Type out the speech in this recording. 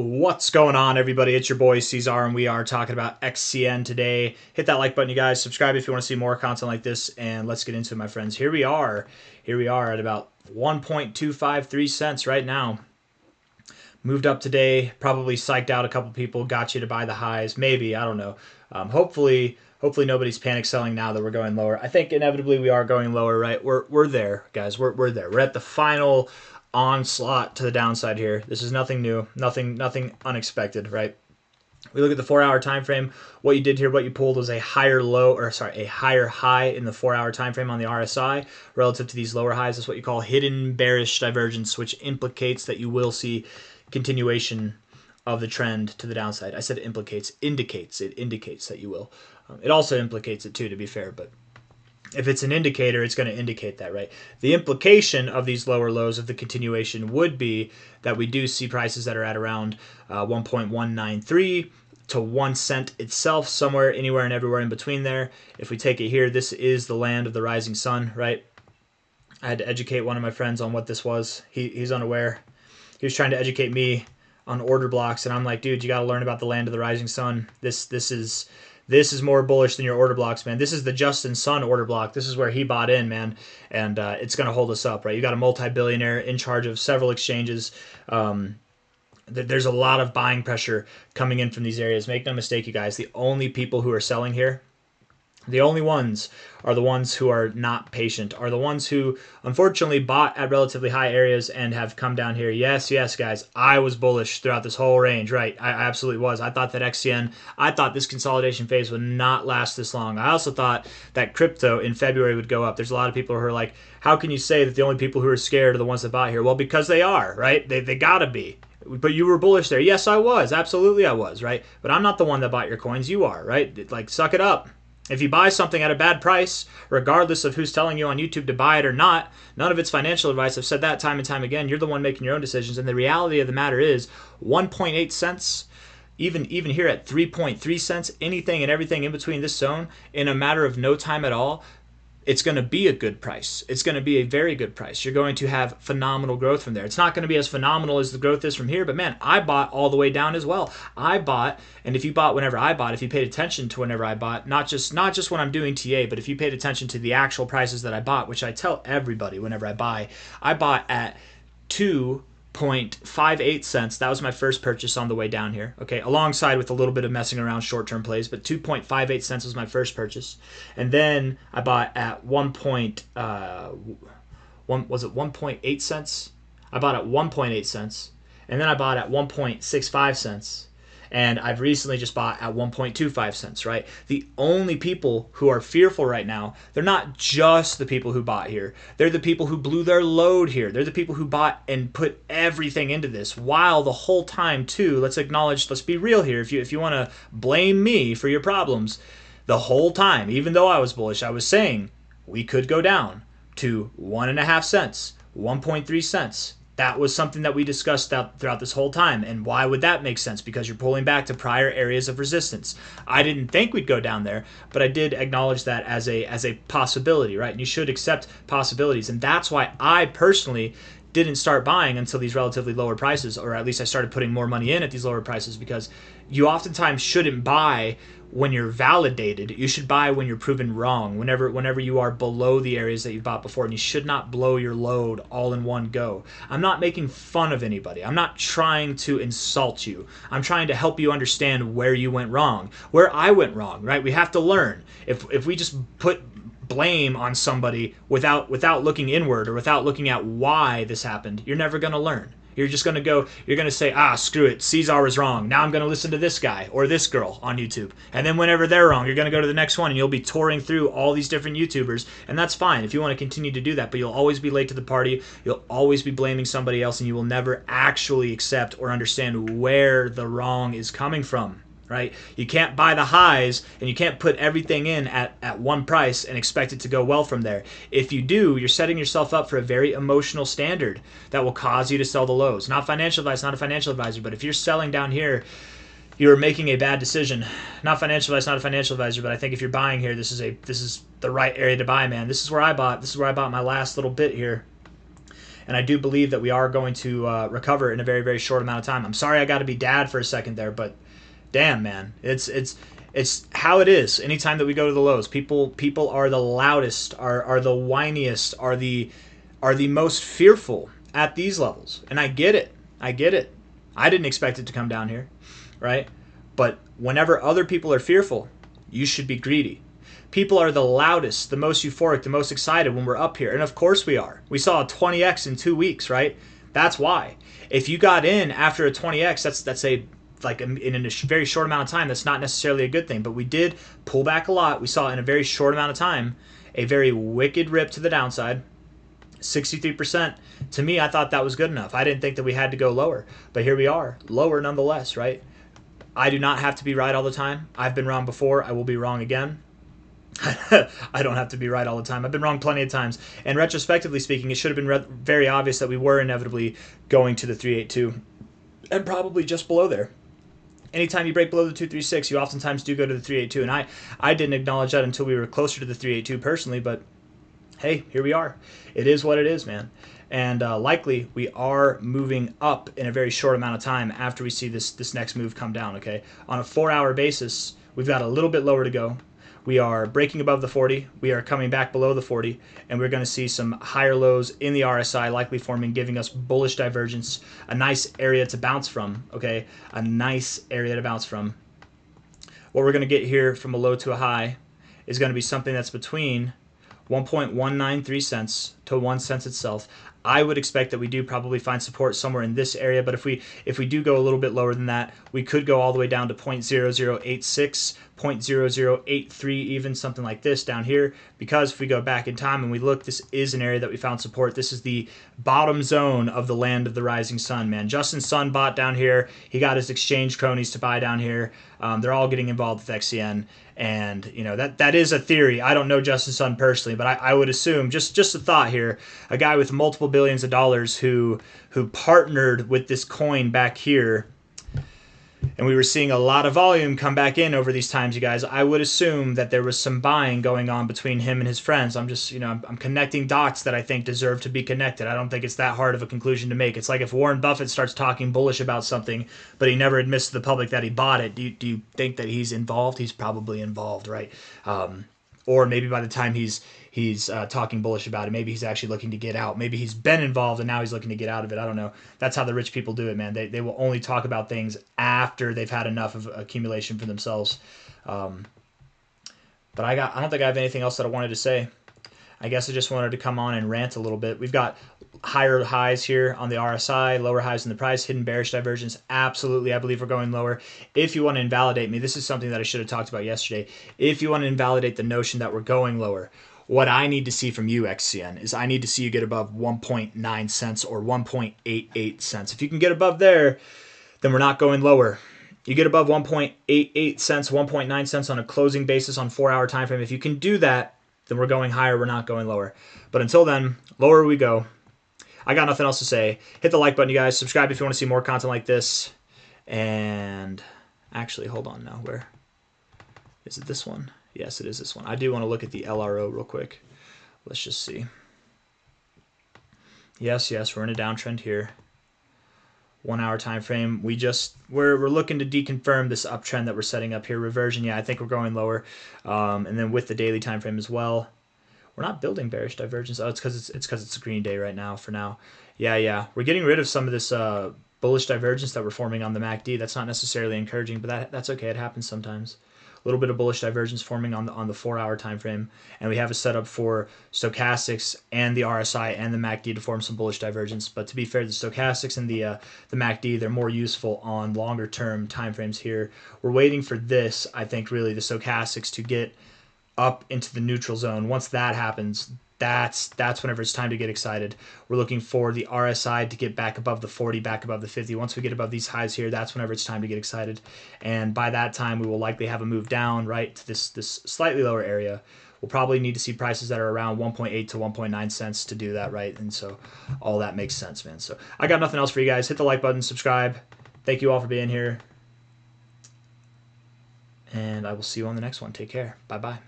What's going on, everybody? It's your boy C-Zar, and we are talking about XCN today. Hit that like button, you guys. Subscribe if you want to see more content like this, and let's get into it, my friends. Here we are at about 1.253 cents right now. Moved up today, probably psyched out a couple people, got you to buy the highs. Maybe, I don't know. Hopefully nobody's panic selling now that we're going lower. I think inevitably we are going lower, right? We're there, guys. We're there. We're at the final onslaught to the downside here. This is nothing new, nothing unexpected, right? We look at the 4-hour time frame. What you did here, what you pulled was a higher high in the 4-hour time frame on the RSI relative to these lower highs. That's what you call hidden bearish divergence, which implicates that you will see continuation of the trend to the downside. I said it indicates that you will. It also implicates it too, to be fair, but if it's an indicator, it's going to indicate that, right? The implication of these lower lows of the continuation would be that we do see prices that are at around 1.193 to 1 cent itself, somewhere, anywhere and everywhere in between there. If we take it here, this is the land of the rising sun, right? I had to educate one of my friends on what this was. He's unaware. He was trying to educate me on order blocks, and I'm like, dude, you got to learn about the land of the rising sun. This is more bullish than your order blocks, man. This is the Justin Sun order block. This is where he bought in, man, and it's going to hold us up, right? You got a multi-billionaire in charge of several exchanges. There's a lot of buying pressure coming in from these areas. Make no mistake, you guys. The only people who are selling here, the only ones are the ones who are not patient, are the ones who unfortunately bought at relatively high areas and have come down here. Yes, guys, I was bullish throughout this whole range, right? I absolutely was. I thought that XCN, I thought this consolidation phase would not last this long. I also thought that crypto in February would go up. There's a lot of people who are like, how can you say that the only people who are scared are the ones that bought here? Well, because they are, right? They gotta be. But you were bullish there. Yes, I was. Absolutely I was, right? But I'm not the one that bought your coins. You are, right? Like, suck it up. If you buy something at a bad price, regardless of who's telling you on YouTube to buy it or not, none of it's financial advice. I've said that time and time again. You're the one making your own decisions. And the reality of the matter is 1.8 cents, even here at 3.3 cents, anything and everything in between this zone, in a matter of no time at all, it's going to be a good price. It's going to be a very good price. You're going to have phenomenal growth from there. It's not going to be as phenomenal as the growth is from here, but man, I bought all the way down as well. I bought, and if you bought whenever I bought, if you paid attention to whenever I bought, not just when I'm doing TA, but if you paid attention to the actual prices that I bought, which I tell everybody whenever I bought at 2.58 cents. That was my first purchase on the way down here, okay, alongside with a little bit of messing around short-term plays, but 2.58 cents was my first purchase. And then I bought at 1.8 cents? I bought at 1.8 cents, and then I bought at 1.65 cents. And I've recently just bought at 1.25 cents, right? The only people who are fearful right now, they're not just the people who bought here. They're the people who blew their load here. They're the people who bought and put everything into this, while the whole time too, let's be real here. If you want to blame me for your problems, the whole time, even though I was bullish, I was saying we could go down to 1.5 cents, 1.3 cents. That was something that we discussed throughout this whole time. And why would that make sense? Because you're pulling back to prior areas of resistance. I didn't think we'd go down there, but I did acknowledge that as a possibility, right? And you should accept possibilities. And that's why I personally didn't start buying until these relatively lower prices, or at least I started putting more money in at these lower prices, because you oftentimes shouldn't buy when you're validated. You should buy when you're proven wrong, whenever you are below the areas that you bought before, and you should not blow your load all in one go. I'm not making fun of anybody. I'm not trying to insult you. I'm trying to help you understand where you went wrong, where I went wrong, right? We have to learn. If we just put blame on somebody without looking inward or without looking at why this happened, you're never going to learn. You're just going to you're going to say, screw it, C-Zar was wrong. Now I'm going to listen to this guy or this girl on YouTube. And then whenever they're wrong, you're going to go to the next one, and you'll be touring through all these different YouTubers. And that's fine if you want to continue to do that, but you'll always be late to the party. You'll always be blaming somebody else, and you will never actually accept or understand where the wrong is coming from. Right? You can't buy the highs, and you can't put everything in at one price and expect it to go well from there. If you do, you're setting yourself up for a very emotional standard that will cause you to sell the lows. Not financial advice, not a financial advisor, but if you're selling down here, you're making a bad decision. Not financial advice, not a financial advisor, but I think if you're buying here, this is the right area to buy, man. This is where I bought. This is where I bought my last little bit here. and I do believe that we are going to recover in a very, very short amount of time. I'm sorry I got to be dad for a second there, but damn, man, it's how it is. Anytime that we go to the lows, people are the loudest, are the whiniest, are the most fearful at these levels, and I get it. I get it. I didn't expect it to come down here, right? But whenever other people are fearful, you should be greedy. People are the loudest, the most euphoric, the most excited when we're up here. And of course we are. We saw a 20x in 2 weeks, right? That's why. If you got in after a 20x, that's a like in a very short amount of time, that's not necessarily a good thing. But we did pull back a lot. We saw in a very short amount of time a very wicked rip to the downside. 63%. To me, I thought that was good enough. I didn't think that we had to go lower. But here we are, lower nonetheless, right? I do not have to be right all the time. I've been wrong before. I will be wrong again. I don't have to be right all the time. I've been wrong plenty of times. And retrospectively speaking, it should have been very obvious that we were inevitably going to the 382 and probably just below there. Anytime you break below the 236, you oftentimes do go to the 382. And I didn't acknowledge that until we were closer to the 382 personally. But hey, here we are. It is what it is, man. And likely we are moving up in a very short amount of time after we see this next move come down, okay? On a 4-hour basis, we've got a little bit lower to go. We are breaking above the 40. We are coming back below the 40. And we're going to see some higher lows in the RSI likely forming, giving us bullish divergence, a nice area to bounce from, okay? A nice area to bounce from. What we're going to get here from a low to a high is going to be something that's between 1.193 cents to 1 cent itself. I would expect that we do probably find support somewhere in this area, but if we do go a little bit lower than that, we could go all the way down to 0.0086, 0.0083, even something like this down here, because if we go back in time and we look, this is an area that we found support. This is the bottom zone of the land of the rising sun, man. Justin Sun bought down here. He got his exchange cronies to buy down here. They're all getting involved with XCN. And, you know, that is a theory. I don't know Justin Sun personally, but I would assume, just a thought here, a guy with multiple billions of dollars who partnered with this coin back here, and we were seeing a lot of volume come back in over these times, you guys. I would assume that there was some buying going on between him and his friends. I'm just, you know, I'm connecting dots that I think deserve to be connected. I don't think it's that hard of a conclusion to make. It's like if Warren Buffett starts talking bullish about something, but he never admits to the public that he bought it. Do you think that he's involved? He's probably involved, right? Or maybe by the time he's talking bullish about it, maybe he's actually looking to get out. Maybe he's been involved and now he's looking to get out of it. I don't know. That's how the rich people do it, man. They will only talk about things after they've had enough of accumulation for themselves. But I don't think I have anything else that I wanted to say. I guess I just wanted to come on and rant a little bit. We've got higher highs here on the RSI, lower highs in the price, hidden bearish divergence. Absolutely, I believe we're going lower. If you want to invalidate me, this is something that I should have talked about yesterday. If you want to invalidate the notion that we're going lower, what I need to see from you, XCN, is I need to see you get above 1.9 cents or 1.88 cents. If you can get above there, then we're not going lower. You get above 1.88 cents, 1.9 cents on a closing basis on 4-hour time frame. If you can do that, then we're going higher. We're not going lower. But until then, lower we go. I got nothing else to say. Hit the like button, you guys. Subscribe if you want to see more content like this. And actually, hold on now. Where is it? This one? Yes, it is this one. I do want to look at the LRO real quick. Let's just see. Yes, we're in a downtrend here. 1-hour time frame. We're looking to deconfirm this uptrend that we're setting up here. Reversion, yeah, I think we're going lower. And then with the daily time frame as well. We're not building bearish divergence. Oh, it's because it's a green day right now. For now, yeah. We're getting rid of some of this bullish divergence that we're forming on the MACD. That's not necessarily encouraging, but that's okay. It happens sometimes. A little bit of bullish divergence forming on the 4-hour time frame, and we have a setup for stochastics and the RSI and the MACD to form some bullish divergence. But to be fair, the stochastics and the MACD, they're more useful on longer term time frames here. We're waiting for this, I think, really the stochastics to get up into the neutral zone. Once that happens, that's whenever it's time to get excited. We're looking for the RSI to get back above the 40, back above the 50. Once we get above these highs here, that's whenever it's time to get excited. And by that time, we will likely have a move down, right, to this slightly lower area. We'll probably need to see prices that are around 1.8 to 1.9 cents to do that, right? And so all that makes sense, man. So I got nothing else for you guys. Hit the like button, subscribe. Thank you all for being here. And I will see you on the next one. Take care. Bye-bye.